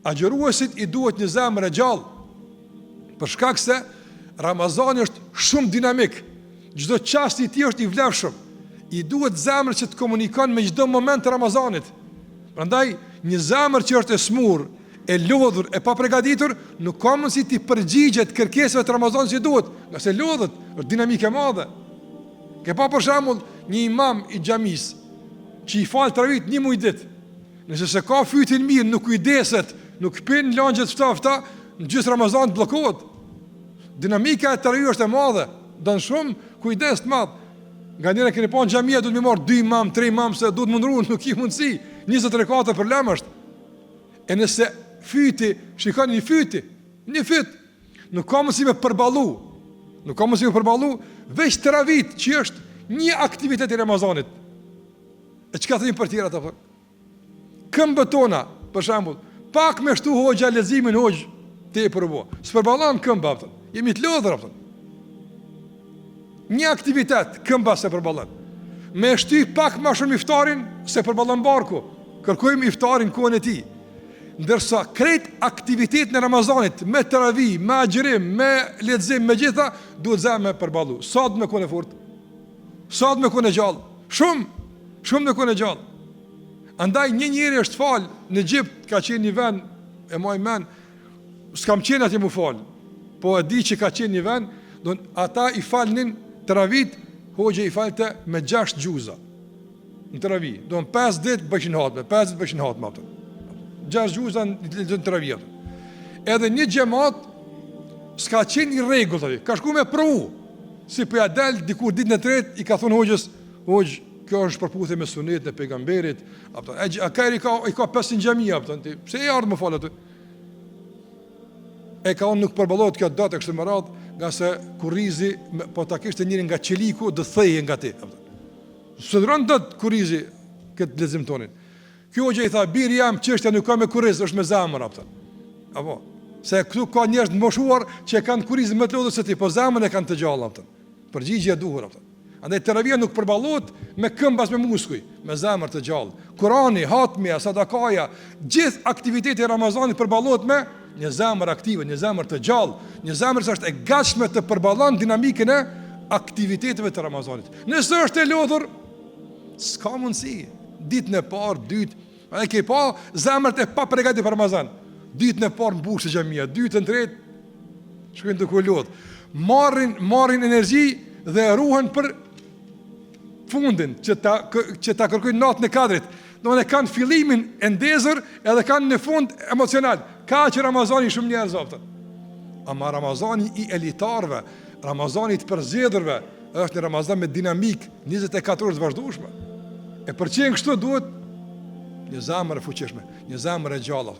agjëruesit i duhet një zemër e gjallë, për shkak se Ramazani është shumë dinamik, çdo çast i tij është i vlefshëm, i duhet zemër që të komunikon me çdo moment të Ramazanit. Prandaj një zemër që është e smur, e lodhur, e paprigatitur, nuk ka mundësi të përgjigjet kërkesave të Ramazanit që duhet, nëse lodhet, është dinamike e madhe. Ke pa për shembull një imam i xhamis që i fal taravit një muaj ditë. Nëse se ka fytin mirë, nuk kujdeset, nuk pin langjet ftafta, në gjysmë Ramazan bllokohet. Dinamika e taravit është e madhe, don shumë kujdes të madh. Nga njëra keni pa në xhamia duhet më marr 2 imam, 3 imam se duhet mundruan, nuk i mundsi. 20 rekate për lëm është. E nëse fyti, shikoni një fyt, nuk ka mundësi me përballu. Nuk ka mundësi me përballu veç taravit që është një aktivitet i Ramazanit. E çka thënë për tjerat apo? Këmbët tona, për shembull, pak me shtu hoxha leximin hoxh te e provo. S'përballon këmbë apo? Jemi të lodhur apo? Një aktivitet këmba se përballon. Me shty pak më shumë iftarin se përballon barku. Kërkojmë iftarin kohën e tij. Ndërsa krejt aktivitet në Ramazanit, me teravi, me agjërim, me lexim, me gjitha, duhet zemë me përballu. Sa të me kone fort, sa të me kone gjallë, shumë me kone gjallë. Andaj një njeri është falë, në Egjipt ka qenë një vend, e maj men, s'kam qenë atje mu falë, po e di që ka qenë një vend, ata i falnin teravit, hoxha i falte me 6 gjuza, në teravi, 5 ditë bëshin hatme, 5 ditë bëshin hatme, 6 gjuza në teravi. Edhe një xhamat s'ka qenë i rregull, ka shku me provu, si përja del, dikur ditën e tretë, i ka thonë hoxhës, hoxh, kjo është përputhje me sunetin e pejgamberit, a ka i ka 500 xhamia, pse e ardhë më falë aty? E ka unë nuk përballohet kjo datë e kështë më radhë, nga se kurizi, po ta kishte njëri nga qeliku, dë thejë nga ti. Së dërën dëtë kurizi këtë lezim tonin. Kjo hoxha i tha, birë jam çështja nuk ka me kuriz, është me zamër, apo. Se këtu ka njerëz të moshuar që e kanë kurizin më të lodhur se ti, po zamën e kanë të gjallë, përgjigjja e duhur, Andaj teravia nuk përballohet me këmbas me muskuj, me zemër të gjallë. Kurani, hatmia, sadakaja, gjithë aktiviteti e Ramazanit përballohet me një zemër aktive, një zemër të gjallë, një zemër që është e gatshme të përballon dinamikën e aktiviteteve të Ramazanit. Nëse është e lodhur, s'ka mundësi. Ditën e parë, dytë, ai ke pa zemrat e paprigatitura për Ramazan. Ditën e parë mbushë xhamia, ditën e tretë shkojnë të kulot. Marrin energji dhe ruhen për fundin që ta kërkojnë natën e kadrit. Domethënë kanë fillimin e ndezur edhe kanë në fund emocional. Ka që Ramazani shumë njerëz opta. Ama Ramazani i elitarëve, Ramazani i përzgjedhurve është një Ramazan me dinamik 24 orë të vazhdueshme. E për çën kështu duhet një zemër e fuqishme, një zemër e gjallë.